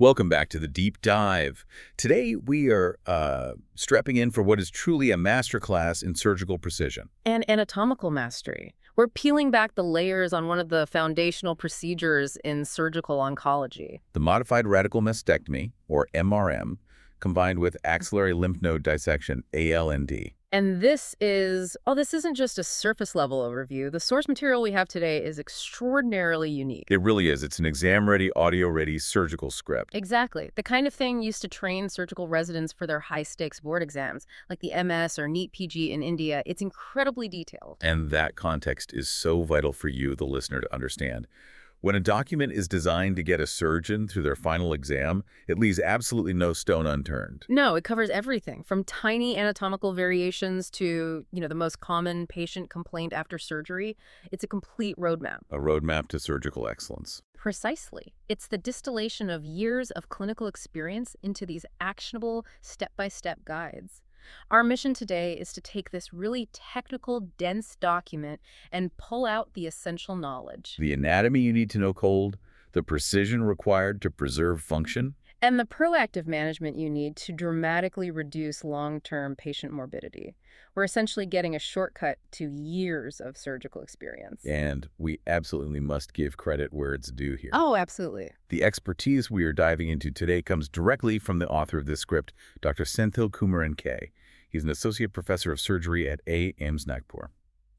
Welcome back to the Deep Dive. Today we are strapping in for what is truly a masterclass in surgical precision. And anatomical mastery. We're peeling back the layers on one of the foundational procedures in surgical oncology. The modified radical mastectomy, or MRM, combined with axillary lymph node dissection, ALND. And this isn't just a surface level overview. The source material we have today is extraordinarily unique. It really is. It's an exam-ready, audio-ready surgical script. Exactly. The kind of thing used to train surgical residents for their high-stakes board exams, like the MS or NEET PG in India. It's incredibly detailed. And that context is so vital for you, the listener, to understand. When a document is designed to get a surgeon through their final exam, it leaves absolutely no stone unturned. No, it covers everything from tiny anatomical variations to, the most common patient complaint after surgery. It's a complete roadmap. A roadmap to surgical excellence. Precisely. It's the distillation of years of clinical experience into these actionable step-by-step guides. Our mission today is to take this really technical, dense document and pull out the essential knowledge. The anatomy you need to know cold, the precision required to preserve function, And the proactive management you need to dramatically reduce long-term patient morbidity. We're essentially getting a shortcut to years of surgical experience. and we absolutely must give credit where it's due here. Oh, absolutely. The expertise we are diving into today comes directly from the author of this script, Dr. Senthil Kumaran K. He's an associate professor of surgery at AIIMS Nagpur.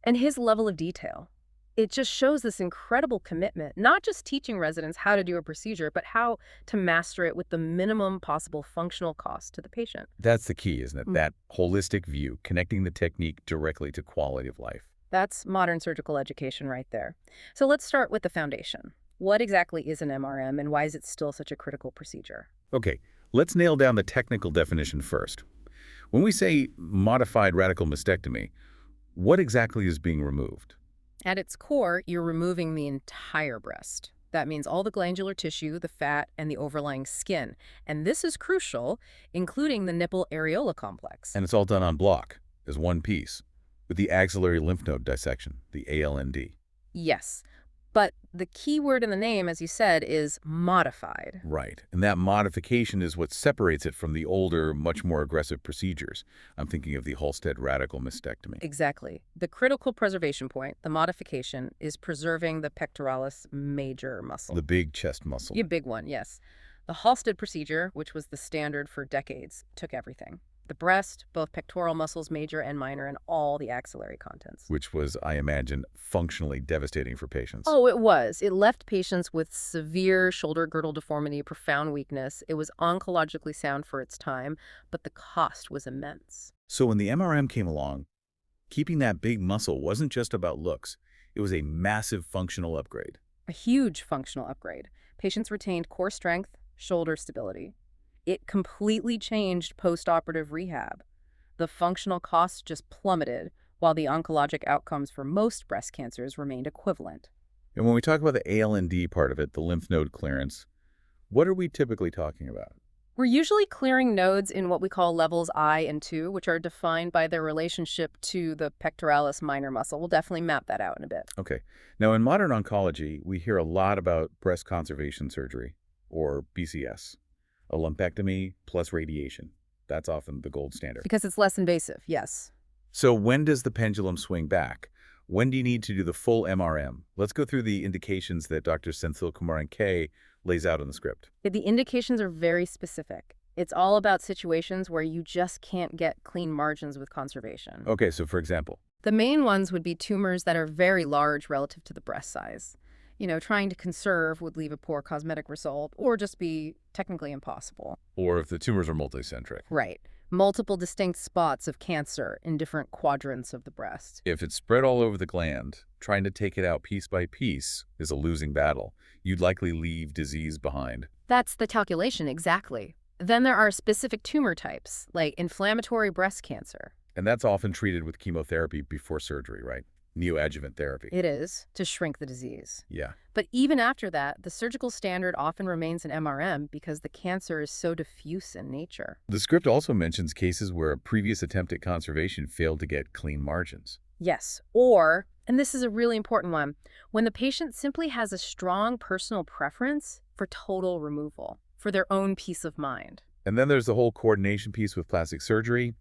And his level of detail. It just shows this incredible commitment, not just teaching residents how to do a procedure, but how to master it with the minimum possible functional cost to the patient. That's the key, isn't it? That holistic view, connecting the technique directly to quality of life. That's modern surgical education right there. So let's start with the foundation. What exactly is an MRM and why is it still such a critical procedure? Okay, let's nail down the technical definition first. When we say modified radical mastectomy, what exactly is being removed? At its core, you're removing the entire breast. That means all the glandular tissue, the fat, and the overlying skin. And this is crucial, including the nipple areola complex. And it's all done on block, as one piece, with the axillary lymph node dissection, the ALND. Yes, but the key word in the name, as you said, is modified. Right, and that modification is what separates it from the older, much more aggressive procedures. I'm thinking of the Halsted radical mastectomy. Exactly. The critical preservation point, the modification, is preserving the pectoralis major muscle. The big chest muscle. The big one, yes. The Halsted procedure, which was the standard for decades, took everything. The breast, both pectoral muscles, major and minor, and all the axillary contents. Which was, I imagine, functionally devastating for patients. Oh, it was. It left patients with severe shoulder girdle deformity, profound weakness. It was oncologically sound for its time, but the cost was immense. So when the MRM came along, keeping that big muscle wasn't just about looks. It was a massive functional upgrade. A huge functional upgrade. Patients retained core strength, shoulder stability. It completely changed post-operative rehab. The functional costs just plummeted, while the oncologic outcomes for most breast cancers remained equivalent. And when we talk about the ALND part of it, the lymph node clearance, what are we typically talking about? We're usually clearing nodes in what we call levels I and II, which are defined by their relationship to the pectoralis minor muscle. We'll definitely map that out in a bit. Okay. Now, in modern oncology, we hear a lot about breast conservation surgery, or BCS. A lumpectomy plus radiation. That's often the gold standard. Because it's less invasive, yes. So when does the pendulum swing back? When do you need to do the full MRM? Let's go through the indications that Dr. Senthil Kumaran K lays out in the script. The indications are very specific. It's all about situations where you just can't get clean margins with conservation. Okay, so for example? The main ones would be tumors that are very large relative to the breast size. Trying to conserve would leave a poor cosmetic result or just be technically impossible. Or if the tumors are multicentric. Right. Multiple distinct spots of cancer in different quadrants of the breast. If it's spread all over the gland, trying to take it out piece by piece is a losing battle. You'd likely leave disease behind. That's the calculation, exactly. Then there are specific tumor types, like inflammatory breast cancer. And that's often treated with chemotherapy before surgery, right? Neoadjuvant therapy. It is, to shrink the disease. Yeah. But even after that, the surgical standard often remains an MRM because the cancer is so diffuse in nature. The script also mentions cases where a previous attempt at conservation failed to get clean margins. Yes, or, and this is a really important one, when the patient simply has a strong personal preference for total removal. for their own peace of mind. And then there's the whole coordination piece with plastic surgery.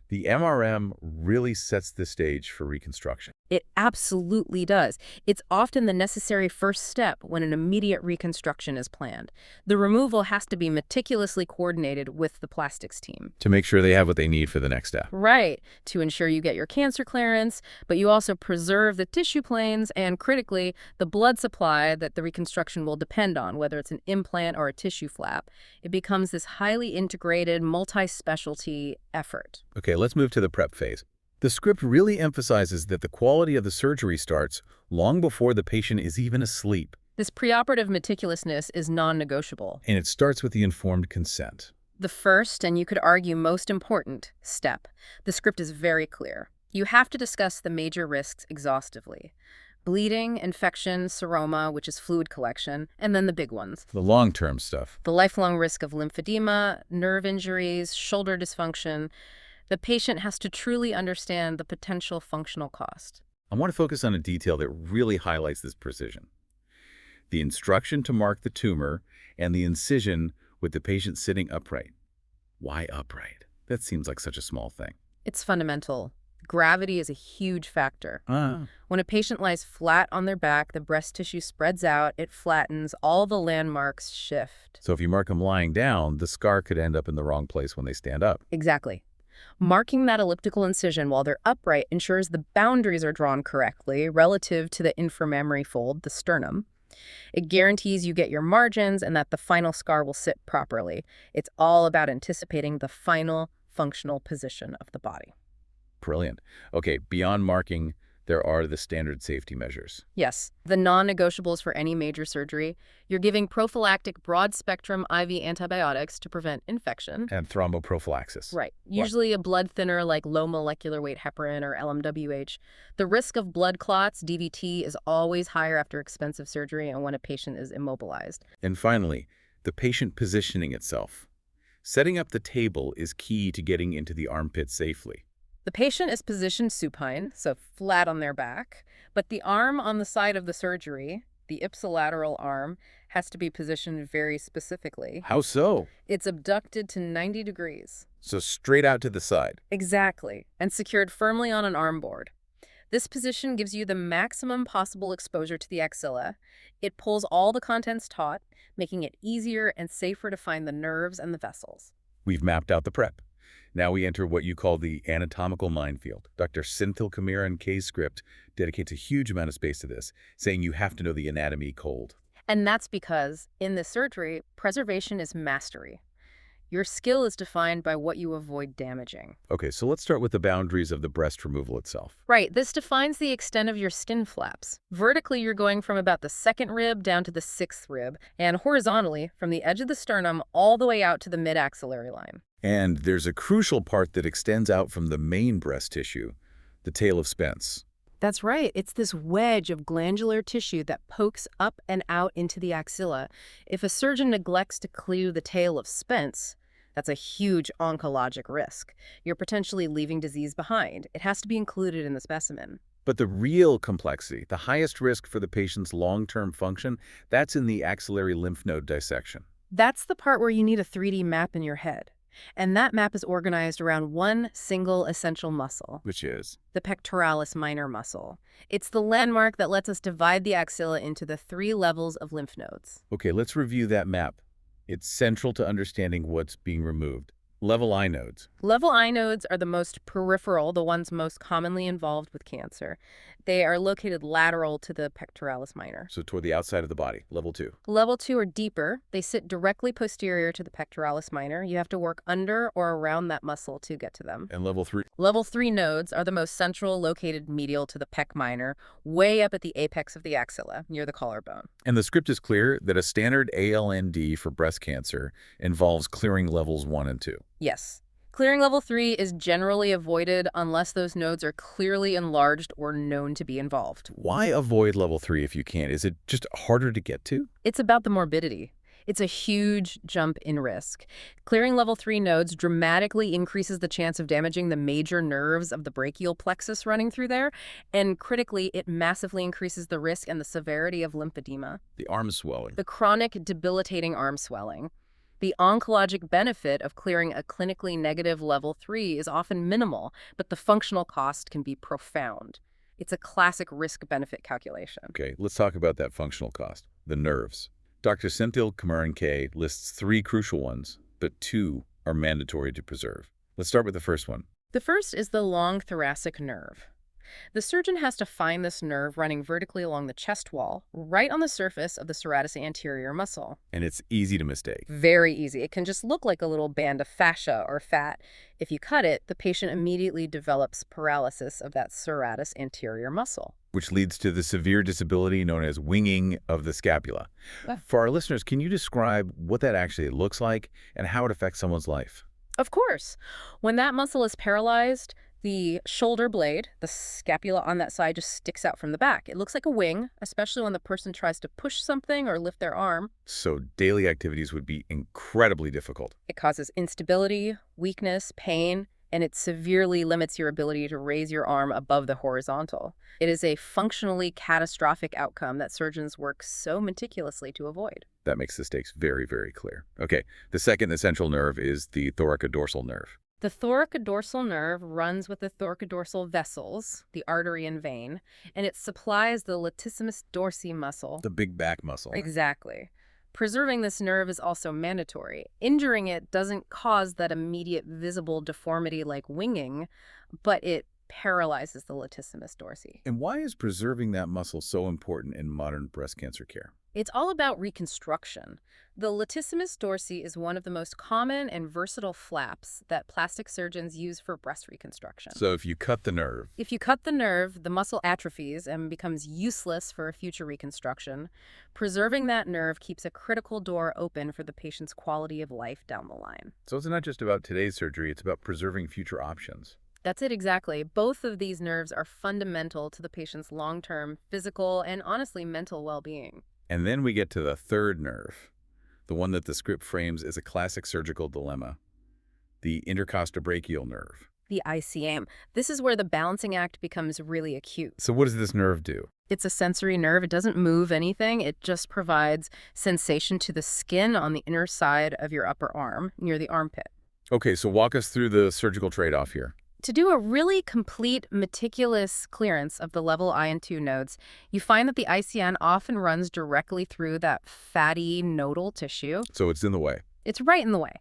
The MRM really sets the stage for reconstruction. It absolutely does. It's often the necessary first step when an immediate reconstruction is planned. The removal has to be meticulously coordinated with the plastics team. To make sure they have what they need for the next step. Right, to ensure you get your cancer clearance, but you also preserve the tissue planes and, critically, the blood supply that the reconstruction will depend on, whether it's an implant or a tissue flap. It becomes this highly integrated, multi-specialty effort. Okay, let's move to the prep phase. The script really emphasizes that the quality of the surgery starts long before the patient is even asleep. This preoperative meticulousness is non-negotiable. And it starts with the informed consent. The first, and you could argue most important, step. The script is very clear. You have to discuss the major risks exhaustively. Bleeding, infection, seroma, which is fluid collection, and then the big ones. The long-term stuff. The lifelong risk of lymphedema, nerve injuries, shoulder dysfunction. The patient has to truly understand the potential functional cost. I want to focus on a detail that really highlights this precision. The instruction to mark the tumor and the incision with the patient sitting upright. Why upright? That seems like such a small thing. It's fundamental. Gravity is a huge factor. When a patient lies flat on their back, the breast tissue spreads out, it flattens, all the landmarks shift. So if you mark them lying down, the scar could end up in the wrong place when they stand up. Exactly. Marking that elliptical incision while they're upright ensures the boundaries are drawn correctly relative to the inframammary fold, the sternum. It guarantees you get your margins and that the final scar will sit properly. It's all about anticipating the final functional position of the body. Brilliant. Okay, beyond marking, there are the standard safety measures. Yes, the non-negotiables for any major surgery. You're giving prophylactic broad-spectrum IV antibiotics to prevent infection. And thromboprophylaxis. Right. Usually a blood thinner like low molecular weight heparin or LMWH. The risk of blood clots, DVT, is always higher after expensive surgery and when a patient is immobilized. And finally, the patient positioning itself. Setting up the table is key to getting into the armpit safely. The patient is positioned supine, so flat on their back, but the arm on the side of the surgery, the ipsilateral arm, has to be positioned very specifically. How so? It's abducted to 90 degrees. So straight out to the side. Exactly, and secured firmly on an arm board. This position gives you the maximum possible exposure to the axilla. It pulls all the contents taut, making it easier and safer to find the nerves and the vessels. We've mapped out the prep. Now we enter what you call the anatomical minefield. Dr. Senthil Kamiran K's script dedicates a huge amount of space to this, saying you have to know the anatomy cold. And that's because, in this surgery, preservation is mastery. Your skill is defined by what you avoid damaging. Okay, so let's start with the boundaries of the breast removal itself. Right, this defines the extent of your skin flaps. Vertically, you're going from about the second rib down to the sixth rib, and horizontally, from the edge of the sternum all the way out to the mid-axillary line. And there's a crucial part that extends out from the main breast tissue, the tail of Spence. That's right. It's this wedge of glandular tissue that pokes up and out into the axilla. If a surgeon neglects to clew the tail of Spence, that's a huge oncologic risk. You're potentially leaving disease behind. It has to be included in the specimen. But the real complexity, the highest risk for the patient's long-term function, that's in the axillary lymph node dissection. That's the part where you need a 3D map in your head. And that map is organized around one single essential muscle. Which is? The pectoralis minor muscle. It's the landmark that lets us divide the axilla into the 3 levels of lymph nodes. Okay, let's review that map. It's central to understanding what's being removed. Level I nodes. Level I nodes are the most peripheral, the ones most commonly involved with cancer. They are located lateral to the pectoralis minor. So toward the outside of the body, level 2. Level 2 are deeper. They sit directly posterior to the pectoralis minor. You have to work under or around that muscle to get to them. And level 3? Level 3 nodes are the most central, located medial to the pec minor, way up at the apex of the axilla, near the collarbone. And the script is clear that a standard ALND for breast cancer involves clearing levels 1 and 2. Yes. Clearing level 3 is generally avoided unless those nodes are clearly enlarged or known to be involved. Why avoid level 3 if you can? Is it just harder to get to? It's about the morbidity. It's a huge jump in risk. Clearing level 3 nodes dramatically increases the chance of damaging the major nerves of the brachial plexus running through there, and critically, it massively increases the risk and the severity of lymphedema. The arm swelling. The chronic, debilitating arm swelling. The oncologic benefit of clearing a clinically negative level 3 is often minimal, but the functional cost can be profound. It's a classic risk-benefit calculation. Okay, let's talk about that functional cost, the nerves. Dr. Senthil Kumaran K lists 3 crucial ones, but 2 are mandatory to preserve. Let's start with the first one. The first is the long thoracic nerve. The surgeon has to find this nerve running vertically along the chest wall, right on the surface of the serratus anterior muscle. And it's easy to mistake. Very easy. It can just look like a little band of fascia or fat. If you cut it, the patient immediately develops paralysis of that serratus anterior muscle. Which leads to the severe disability known as winging of the scapula. Ah. For our listeners, can you describe what that actually looks like and how it affects someone's life? Of course. When that muscle is paralyzed, the shoulder blade, the scapula on that side, just sticks out from the back. It looks like a wing, especially when the person tries to push something or lift their arm. So daily activities would be incredibly difficult. It causes instability, weakness, pain, and it severely limits your ability to raise your arm above the horizontal. It is a functionally catastrophic outcome that surgeons work so meticulously to avoid. That makes the stakes very, very clear. Okay, the second essential nerve is the thoracodorsal nerve. The thoracodorsal nerve runs with the thoracodorsal vessels, the artery and vein, and it supplies the latissimus dorsi muscle. The big back muscle. Exactly. Preserving this nerve is also mandatory. Injuring it doesn't cause that immediate visible deformity like winging, but it paralyzes the latissimus dorsi. And why is preserving that muscle so important in modern breast cancer care? It's all about reconstruction. The latissimus dorsi is one of the most common and versatile flaps that plastic surgeons use for breast reconstruction. So if you cut the nerve, If you cut the nerve, the muscle atrophies and becomes useless for a future reconstruction. Preserving that nerve keeps a critical door open for the patient's quality of life down the line. so it's not just about today's surgery, it's about preserving future options. That's it exactly. Both of these nerves are fundamental to the patient's long-term physical and honestly mental well-being. And then we get to the third nerve, the one that the script frames as a classic surgical dilemma, the intercostobrachial nerve. The ICM. This is where the balancing act becomes really acute. So what does this nerve do? It's a sensory nerve. It doesn't move anything. It just provides sensation to the skin on the inner side of your upper arm, near the armpit. Okay, so walk us through the surgical trade-off here. To do a really complete, meticulous clearance of the level I and II nodes, you find that the ICN often runs directly through that fatty nodal tissue. So it's in the way. It's right in the way.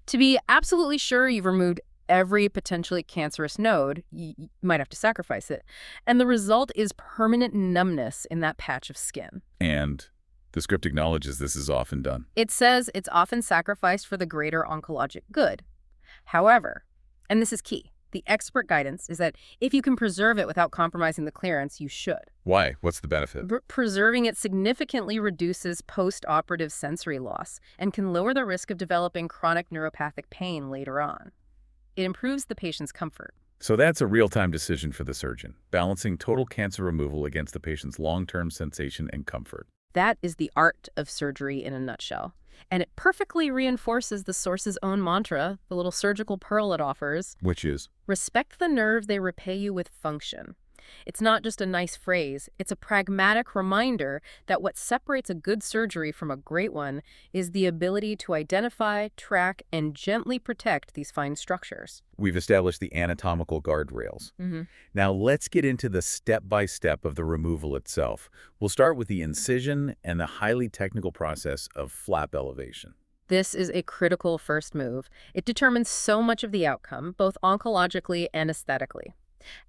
To be absolutely sure you've removed every potentially cancerous node, you might have to sacrifice it. And the result is permanent numbness in that patch of skin. And the script acknowledges this is often done. It says it's often sacrificed for the greater oncologic good. However, and this is key, the expert guidance is that if you can preserve it without compromising the clearance, you should. Why? What's the benefit? Preserving it significantly reduces post-operative sensory loss and can lower the risk of developing chronic neuropathic pain later on. It improves the patient's comfort. So that's a real-time decision for the surgeon, balancing total cancer removal against the patient's long-term sensation and comfort. That is the art of surgery in a nutshell. And it perfectly reinforces the source's own mantra, the little surgical pearl it offers. Which is? Respect the nerve they repay you with function. It's not just a nice phrase. It's a pragmatic reminder that what separates a good surgery from a great one is the ability to identify, track, and gently protect these fine structures. We've established the anatomical guardrails. Now let's get into the step-by-step of the removal itself. We'll start with the incision and the highly technical process of flap elevation. This is a critical first move. It determines so much of the outcome, both oncologically and aesthetically.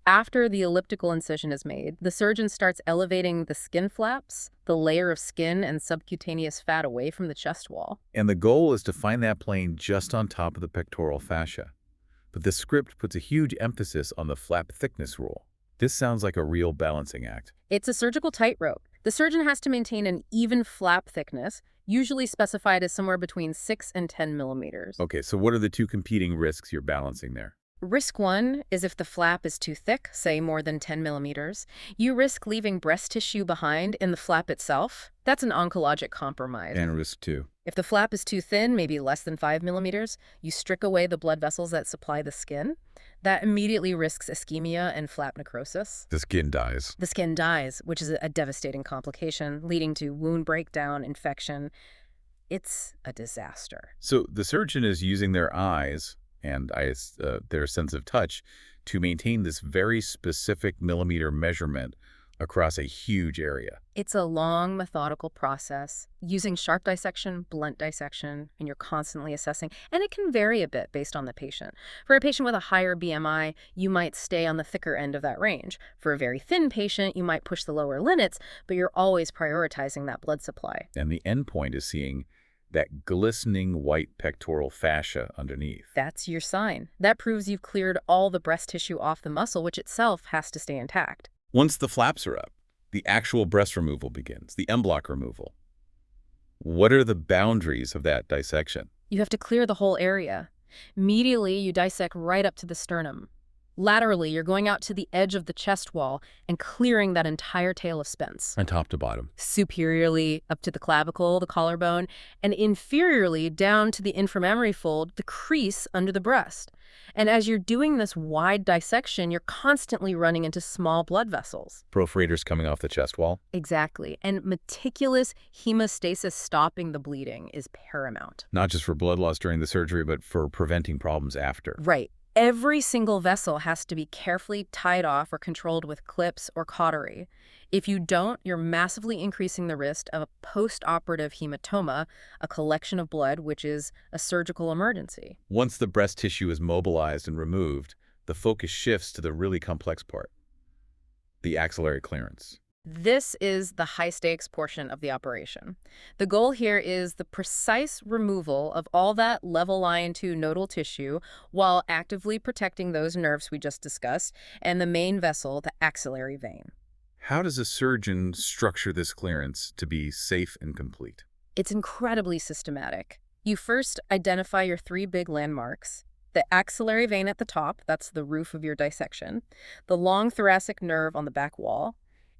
After the elliptical incision is made, the surgeon starts elevating the skin flaps, the layer of skin and subcutaneous fat away from the chest wall. And the goal is to find that plane just on top of the pectoral fascia. But the script puts a huge emphasis on the flap thickness rule. This sounds like a real balancing act. It's a surgical tightrope. The surgeon has to maintain an even flap thickness, usually specified as somewhere between 6 and 10 millimeters. Okay, so what are the two competing risks you're balancing there? Risk 1 is if the flap is too thick, say more than 10 millimeters, you risk leaving breast tissue behind in the flap itself. That's an oncologic compromise. And risk 2. If the flap is too thin, maybe less than 5 millimeters, you strick away the blood vessels that supply the skin. That immediately risks ischemia and flap necrosis. The skin dies. The skin dies, which is a devastating complication, leading to wound breakdown, infection. It's a disaster. So the surgeon is using their eyes and their sense of touch to maintain this very specific millimeter measurement across a huge area. It's a long, methodical process using sharp dissection, blunt dissection, and you're constantly assessing. And it can vary a bit based on the patient. For a patient with a higher BMI, you might stay on the thicker end of that range. For a very thin patient, you might push the lower limits, but you're always prioritizing that blood supply. And the end point is seeing that glistening white pectoral fascia underneath. That's your sign. That proves you've cleared all the breast tissue off the muscle, which itself has to stay intact. Once the flaps are up, the actual breast removal begins, the M-block removal. What are the boundaries of that dissection? You have to clear the whole area. Medially, you dissect right up to the sternum. Laterally, you're going out to the edge of the chest wall and clearing that entire tail of Spence. And top to bottom. Superiorly, up to the clavicle, the collarbone, and inferiorly, down to the inframammary fold, the crease under the breast. And as you're doing this wide dissection, you're constantly running into small blood vessels. Perforators coming off the chest wall. Exactly. And meticulous hemostasis stopping the bleeding is paramount. Not just for blood loss during the surgery, but for preventing problems after. Right. Every single vessel has to be carefully tied off or controlled with clips or cautery. If you don't, you're massively increasing the risk of a post-operative hematoma, a collection of blood, which is a surgical emergency. Once the breast tissue is mobilized and removed, the focus shifts to the really complex part, the axillary clearance. This is the high-stakes portion of the operation. The goal here is the precise removal of all that level line to nodal tissue while actively protecting those nerves we just discussed and the main vessel, the axillary vein. How does a surgeon structure this clearance to be safe and complete? It's incredibly systematic. You first identify your 3 big landmarks. The axillary vein at the top, that's the roof of your dissection, the long thoracic nerve on the back wall,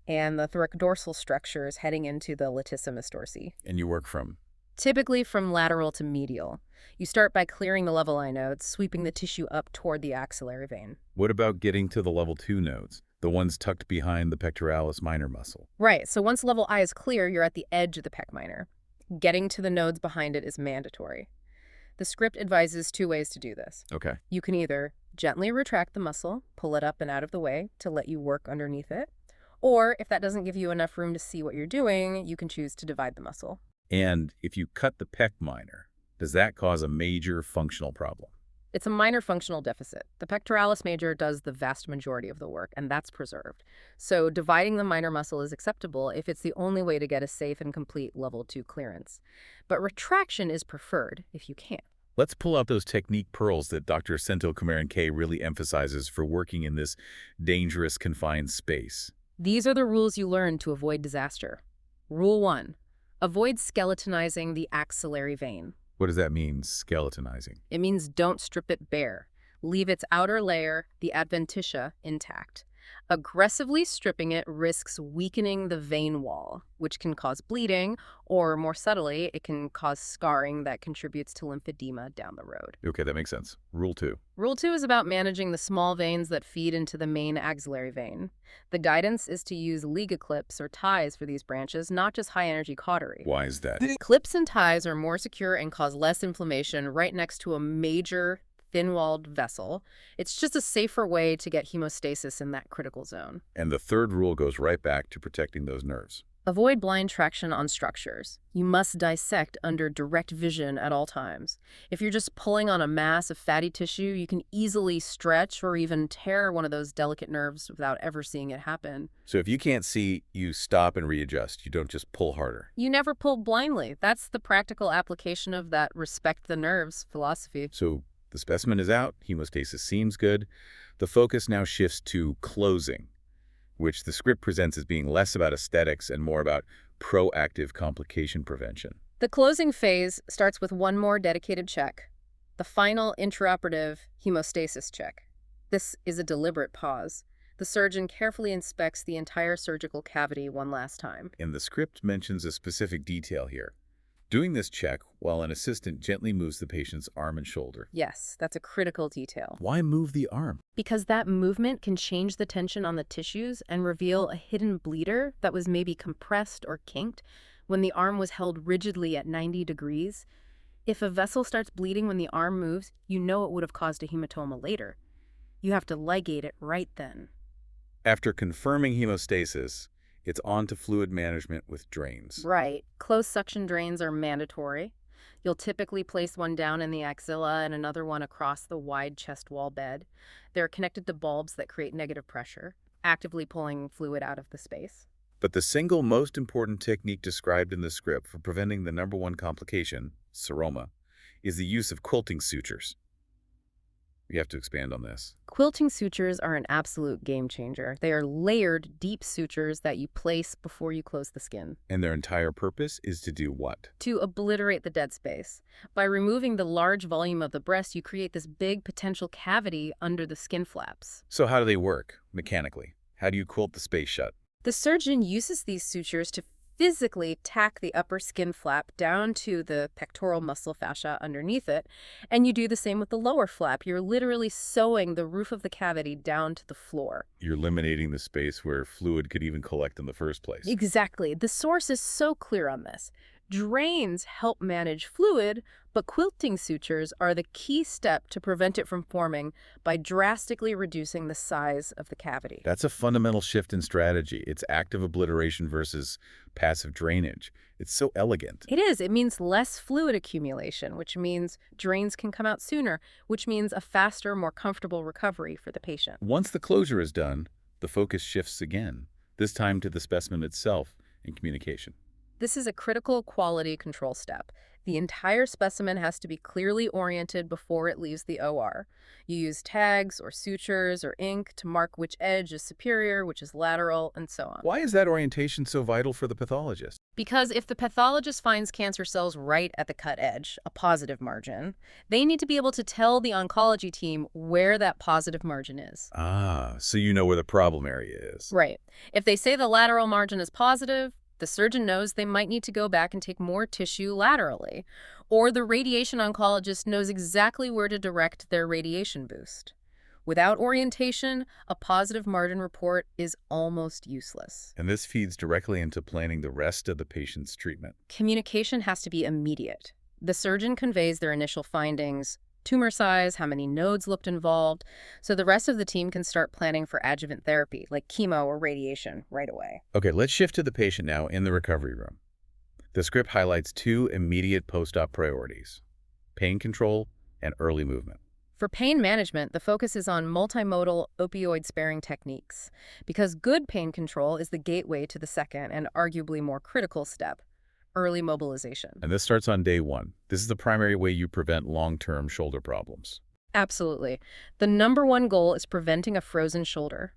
and the thoracodorsal structures heading into the latissimus dorsi. And you work from? Typically from lateral to medial. You start by clearing the level line nodes, sweeping the tissue up toward the axillary vein. What about getting to the level 2 nodes, the ones tucked behind the pectoralis minor muscle? Right, so once level I is clear, you're at the edge of the pec minor. Getting to the nodes behind it is mandatory. The script advises 2 ways to do this. Okay. You can either gently retract the muscle, pull it up and out of the way to let you work underneath it, or if that doesn't give you enough room to see what you're doing, you can choose to divide the muscle. And if you cut the pec minor, does that cause a major functional problem? It's a minor functional deficit. The pectoralis major does the vast majority of the work, and that's preserved. So dividing the minor muscle is acceptable if it's the only way to get a safe and complete level 2 clearance. But retraction is preferred if you can. Let's pull out those technique pearls that Dr. Sento Kumaran-K really emphasizes for working in this dangerous, confined space. These are the rules you learn to avoid disaster. Rule 1. Avoid skeletonizing the axillary vein. What does that mean, skeletonizing? It means don't strip it bare. Leave its outer layer, the adventitia, intact. Aggressively stripping it risks weakening the vein wall, which can cause bleeding, or more subtly, it can cause scarring that contributes to lymphedema down the road. Okay, that makes sense. Rule 2. Rule 2 is about managing the small veins that feed into the main axillary vein. The guidance is to use Liga clips or ties for these branches, not just high-energy cautery. Why is that? Clips and ties are more secure and cause less inflammation right next to a major thin-walled vessel. It's just a safer way to get hemostasis in that critical zone. And the third rule goes right back to protecting those nerves. Avoid blind traction on structures. You must dissect under direct vision at all times. If you're just pulling on a mass of fatty tissue, you can easily stretch or even tear one of those delicate nerves without ever seeing it happen. So if you can't see, you stop and readjust. You don't just pull harder. You never pull blindly. That's the practical application of that respect the nerves philosophy. So the specimen is out, hemostasis seems good. The focus now shifts to closing, which the script presents as being less about aesthetics and more about proactive complication prevention. The closing phase starts with one more dedicated check, the final intraoperative hemostasis check. This is a deliberate pause. The surgeon carefully inspects the entire surgical cavity one last time. And the script mentions a specific detail here. Doing this check while an assistant gently moves the patient's arm and shoulder. Yes, that's a critical detail. Why move the arm? Because that movement can change the tension on the tissues and reveal a hidden bleeder that was maybe compressed or kinked, when the arm was held rigidly at 90 degrees. If a vessel starts bleeding when the arm moves, you know it would have caused a hematoma later. You have to ligate it right then. After confirming hemostasis, it's on to fluid management with drains. Right. Closed suction drains are mandatory. You'll typically place one down in the axilla and another one across the wide chest wall bed. They're connected to bulbs that create negative pressure, actively pulling fluid out of the space. But the single most important technique described in the script for preventing the #1 complication, seroma, is the use of quilting sutures. You have to expand on this. Quilting sutures are an absolute game changer. They are layered, deep sutures that you place before you close the skin. And their entire purpose is to do what? To obliterate the dead space. By removing the large volume of the breast, you create this big potential cavity under the skin flaps. So how do they work, mechanically? How do you quilt the space shut? The surgeon uses these sutures to physically tack the upper skin flap down to the pectoral muscle fascia underneath it, and you do the same with the lower flap. You're literally sewing the roof of the cavity down to the floor. You're eliminating the space where fluid could even collect in the first place. Exactly. The source is so clear on this. Drains help manage fluid, but quilting sutures are the key step to prevent it from forming by drastically reducing the size of the cavity. That's a fundamental shift in strategy. It's active obliteration versus passive drainage. It's so elegant. It is. It means less fluid accumulation, which means drains can come out sooner, which means a faster, more comfortable recovery for the patient. Once the closure is done, the focus shifts again, this time to the specimen itself and communication. This is a critical quality control step. The entire specimen has to be clearly oriented before it leaves the OR. You use tags or sutures or ink to mark which edge is superior, which is lateral, and so on. Why is that orientation so vital for the pathologist? Because if the pathologist finds cancer cells right at the cut edge, a positive margin, they need to be able to tell the oncology team where that positive margin is. Ah, so you know where the problem area is. Right. If they say the lateral margin is positive, the surgeon knows they might need to go back and take more tissue laterally, or the radiation oncologist knows exactly where to direct their radiation boost. Without orientation, a positive margin report is almost useless. And this feeds directly into planning the rest of the patient's treatment. Communication has to be immediate. The surgeon conveys their initial findings, tumor size, how many nodes looked involved, so the rest of the team can start planning for adjuvant therapy, like chemo or radiation, right away. Okay, let's shift to the patient now in the recovery room. The script highlights 2 immediate post-op priorities: pain control and early movement. For pain management, the focus is on multimodal opioid-sparing techniques, because good pain control is the gateway to the second and arguably more critical step: early mobilization. And this starts on day 1. This is the primary way you prevent long-term shoulder problems. Absolutely. The #1 goal is preventing a frozen shoulder.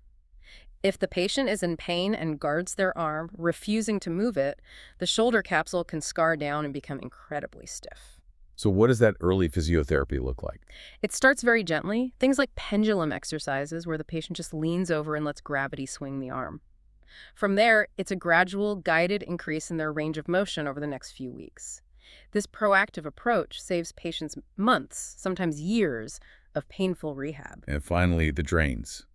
If the patient is in pain and guards their arm, refusing to move it, the shoulder capsule can scar down and become incredibly stiff. So what does that early physiotherapy look like? It starts very gently, things like pendulum exercises where the patient just leans over and lets gravity swing the arm. From there, it's a gradual, guided increase in their range of motion over the next few weeks. This proactive approach saves patients months, sometimes years, of painful rehab. And finally, the drains.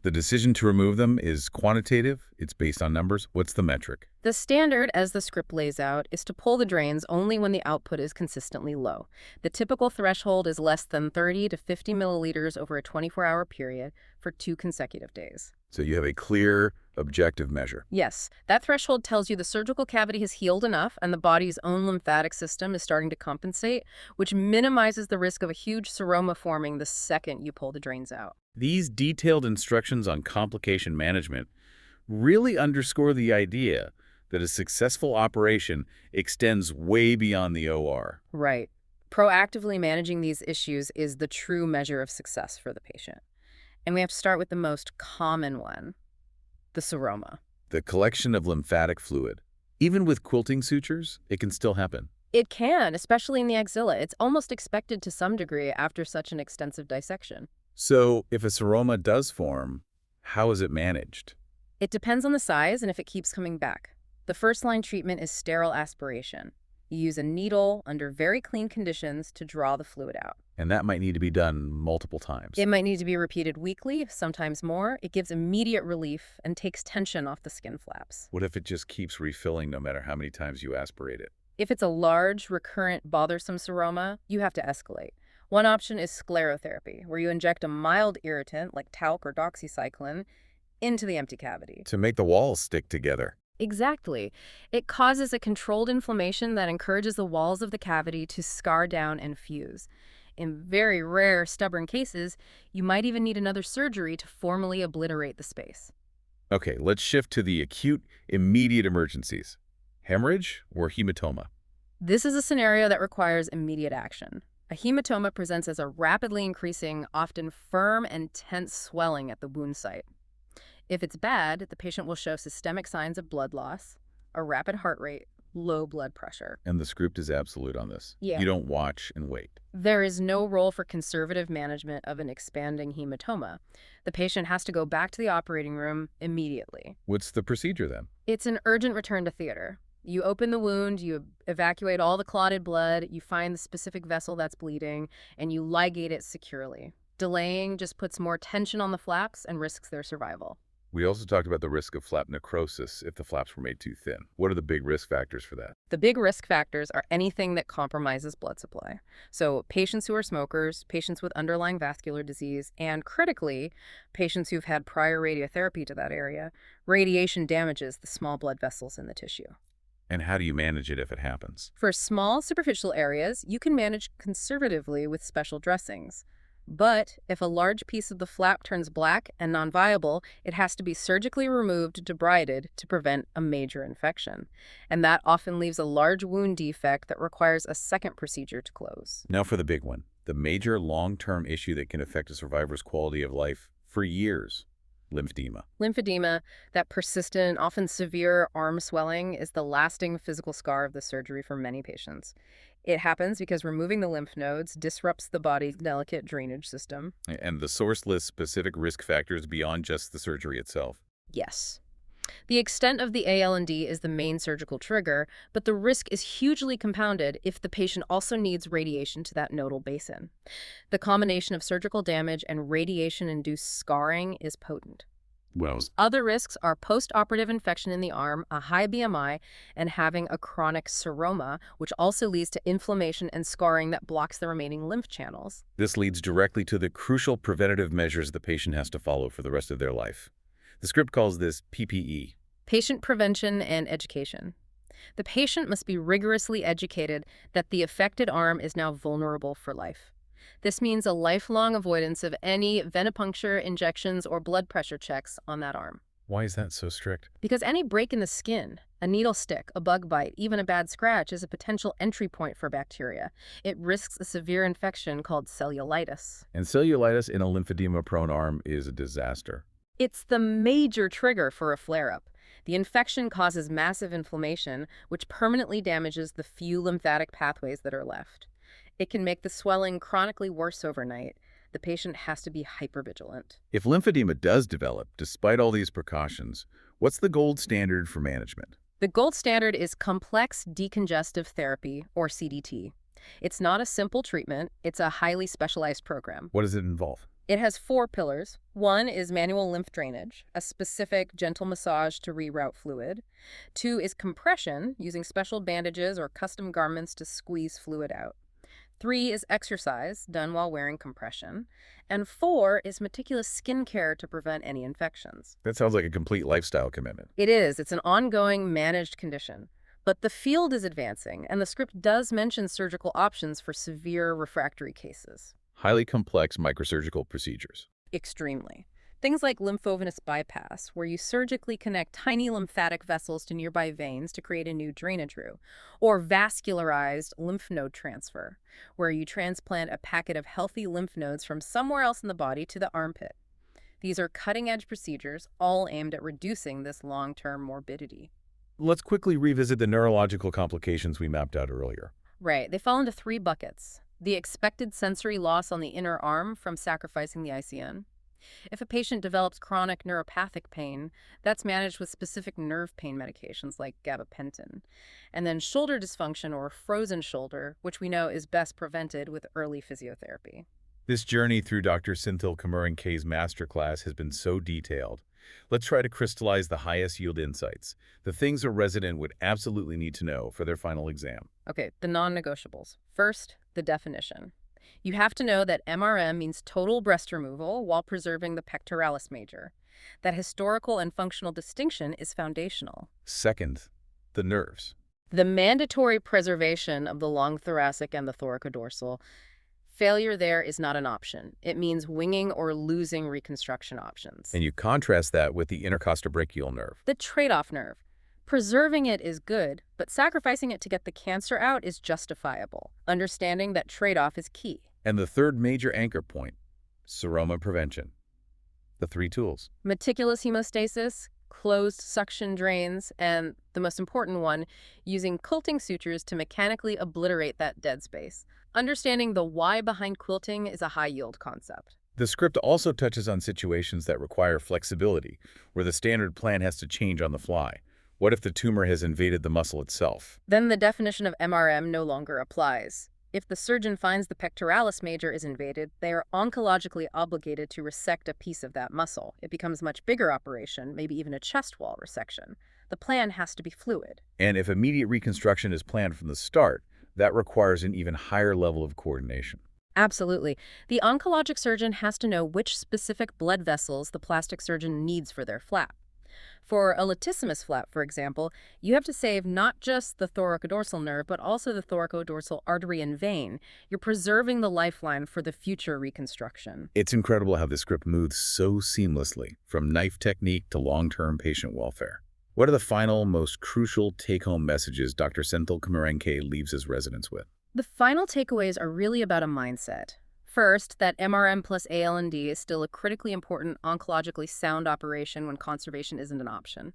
The decision to remove them is quantitative. It's based on numbers. What's the metric? The standard, as the script lays out, is to pull the drains only when the output is consistently low. The typical threshold is less than 30 to 50 milliliters over a 24-hour period for 2 consecutive days. So you have a clear, objective measure. Yes, that threshold tells you the surgical cavity has healed enough and the body's own lymphatic system is starting to compensate, which minimizes the risk of a huge seroma forming the second you pull the drains out. These detailed instructions on complication management really underscore the idea that a successful operation extends way beyond the OR. Right. Proactively managing these issues is the true measure of success for the patient. And we have to start with the most common one, the seroma. The collection of lymphatic fluid. Even with quilting sutures, it can still happen. It can, especially in the axilla. It's almost expected to some degree after such an extensive dissection. So if a seroma does form, how is it managed? It depends on the size and if it keeps coming back. The first-line treatment is sterile aspiration. You use a needle under very clean conditions to draw the fluid out. And that might need to be done multiple times. It might need to be repeated weekly, sometimes more. It gives immediate relief and takes tension off the skin flaps. What if it just keeps refilling no matter how many times you aspirate it? If it's a large, recurrent, bothersome seroma, you have to escalate. One option is sclerotherapy, where you inject a mild irritant like talc or doxycycline into the empty cavity. To make the walls stick together. Exactly. It causes a controlled inflammation that encourages the walls of the cavity to scar down and fuse. In very rare, stubborn cases, you might even need another surgery to formally obliterate the space. Okay, let's shift to the acute, immediate emergencies. Hemorrhage or hematoma? This is a scenario that requires immediate action. A hematoma presents as a rapidly increasing, often firm and tense swelling at the wound site. If it's bad, the patient will show systemic signs of blood loss, a rapid heart rate, low blood pressure. And the script is absolute on this. Yeah. You don't watch and wait. There is no role for conservative management of an expanding hematoma. The patient has to go back to the operating room immediately. What's the procedure then? It's an urgent return to theater. You open the wound, you evacuate all the clotted blood, you find the specific vessel that's bleeding, and you ligate it securely. Delaying just puts more tension on the flaps and risks their survival. We also talked about the risk of flap necrosis if the flaps were made too thin. What are the big risk factors for that? The big risk factors are anything that compromises blood supply. So patients who are smokers, patients with underlying vascular disease, and critically, patients who've had prior radiotherapy to that area. Radiation damages the small blood vessels in the tissue. And how do you manage it if it happens? For small superficial areas, you can manage conservatively with special dressings. But if a large piece of the flap turns black and non-viable, it has to be surgically removed, debrided, to prevent a major infection. And that often leaves a large wound defect that requires a second procedure to close. Now for the big one, the major long-term issue that can affect a survivor's quality of life for years. Lymphedema. Lymphedema, that persistent, often severe arm swelling, is the lasting physical scar of the surgery for many patients. It happens because removing the lymph nodes disrupts the body's delicate drainage system. And the source lists specific risk factors beyond just the surgery itself. Yes. The extent of the AL&D is the main surgical trigger, but the risk is hugely compounded if the patient also needs radiation to that nodal basin. The combination of surgical damage and radiation-induced scarring is potent. Well, Other risks are post-operative infection in the arm, a high BMI, and having a chronic seroma, which also leads to inflammation and scarring that blocks the remaining lymph channels. this leads directly to the crucial preventative measures the patient has to follow for the rest of their life. The script calls this PPE. Patient prevention and education. The patient must be rigorously educated that the affected arm is now vulnerable for life. This means a lifelong avoidance of any venipuncture, injections, or blood pressure checks on that arm. Why is that so strict? Because any break in the skin, a needle stick, a bug bite, even a bad scratch is a potential entry point for bacteria. It risks a severe infection called cellulitis. And cellulitis in a lymphedema-prone arm is a disaster. It's the major trigger for a flare-up. The infection causes massive inflammation, which permanently damages the few lymphatic pathways that are left. It can make the swelling chronically worse overnight. The patient has to be hypervigilant. If lymphedema does develop, despite all these precautions, what's the gold standard for management? The gold standard is complex decongestive therapy, or CDT. It's not a simple treatment, it's a highly specialized program. What does it involve? It has 4 pillars. 1 is manual lymph drainage, a specific gentle massage to reroute fluid. 2 is compression, using special bandages or custom garments to squeeze fluid out. 3 is exercise, done while wearing compression. And 4 is meticulous skincare to prevent any infections. That sounds like a complete lifestyle commitment. It is. It's an ongoing, managed condition. But the field is advancing, and the script does mention surgical options for severe refractory cases. Highly complex microsurgical procedures. Extremely. Things like lymphovenous bypass, where you surgically connect tiny lymphatic vessels to nearby veins to create a new drainage route, or vascularized lymph node transfer, where you transplant a packet of healthy lymph nodes from somewhere else in the body to the armpit. These are cutting-edge procedures, all aimed at reducing this long-term morbidity. Let's quickly revisit the neurological complications we mapped out earlier. Right. They fall into 3 buckets. The expected sensory loss on the inner arm from sacrificing the ICN, If a patient develops chronic neuropathic pain, that's managed with specific nerve pain medications like gabapentin. And then shoulder dysfunction or frozen shoulder, which we know is best prevented with early physiotherapy. This journey through Dr. Senthil Kumaran-K's masterclass has been so detailed. Let's try to crystallize the highest yield insights, the things a resident would absolutely need to know for their final exam. Okay, the non-negotiables. First, the definition. You have to know that MRM means total breast removal while preserving the pectoralis major. That historical and functional distinction is foundational. Second, the nerves. The mandatory preservation of the long thoracic and the thoracodorsal. Failure there is not an option. It means winging or losing reconstruction options. And you contrast that with the intercostobrachial nerve. The trade-off nerve. Preserving it is good, but sacrificing it to get the cancer out is justifiable. Understanding that trade-off is key. And the third major anchor point, seroma prevention. The three tools. Meticulous hemostasis, closed suction drains, and the most important one, using quilting sutures to mechanically obliterate that dead space. Understanding the why behind quilting is a high-yield concept. The script also touches on situations that require flexibility, where the standard plan has to change on the fly. What if the tumor has invaded the muscle itself? Then the definition of MRM no longer applies. If the surgeon finds the pectoralis major is invaded, they are oncologically obligated to resect a piece of that muscle. It becomes a much bigger operation, maybe even a chest wall resection. The plan has to be fluid. And if immediate reconstruction is planned from the start, that requires an even higher level of coordination. Absolutely. The oncologic surgeon has to know which specific blood vessels the plastic surgeon needs for their flap. For a latissimus flap, for example, you have to save not just the thoracodorsal nerve, but also the thoracodorsal artery and vein. You're preserving the lifeline for the future reconstruction. It's incredible how the script moves so seamlessly, from knife technique to long-term patient welfare. What are the final, most crucial take-home messages Dr. Senthil Kumaran-K leaves his residents with? The final takeaways are really about a mindset. First, that MRM plus AL&D is still a critically important oncologically sound operation when conservation isn't an option.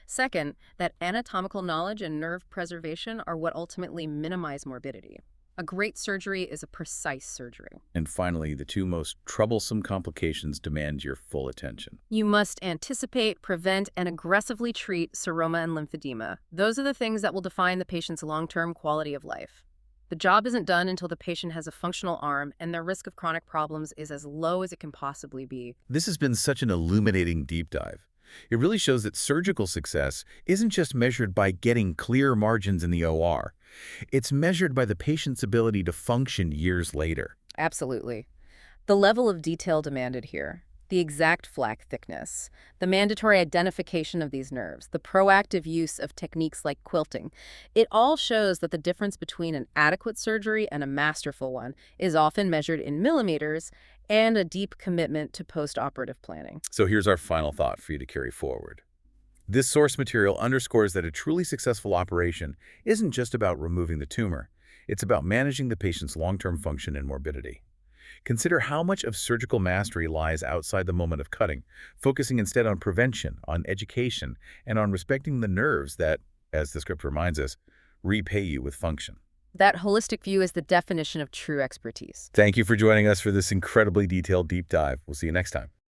Second, that anatomical knowledge and nerve preservation are what ultimately minimize morbidity. A great surgery is a precise surgery. And finally, the two most troublesome complications demand your full attention. You must anticipate, prevent, and aggressively treat seroma and lymphedema. Those are the things that will define the patient's long-term quality of life. The job isn't done until the patient has a functional arm and their risk of chronic problems is as low as it can possibly be. This has been such an illuminating deep dive. It really shows that surgical success isn't just measured by getting clear margins in the OR. It's measured by the patient's ability to function years later. Absolutely. The level of detail demanded here, the exact flap thickness, the mandatory identification of these nerves, the proactive use of techniques like quilting, it all shows that the difference between an adequate surgery and a masterful one is often measured in millimeters and a deep commitment to post-operative planning. So here's our final thought for you to carry forward. This source material underscores that a truly successful operation isn't just about removing the tumor. It's about managing the patient's long-term function and morbidity. Consider how much of surgical mastery lies outside the moment of cutting, focusing instead on prevention, on education, and on respecting the nerves that, as the script reminds us, repay you with function. That holistic view is the definition of true expertise. Thank you for joining us for this incredibly detailed deep dive. We'll see you next time.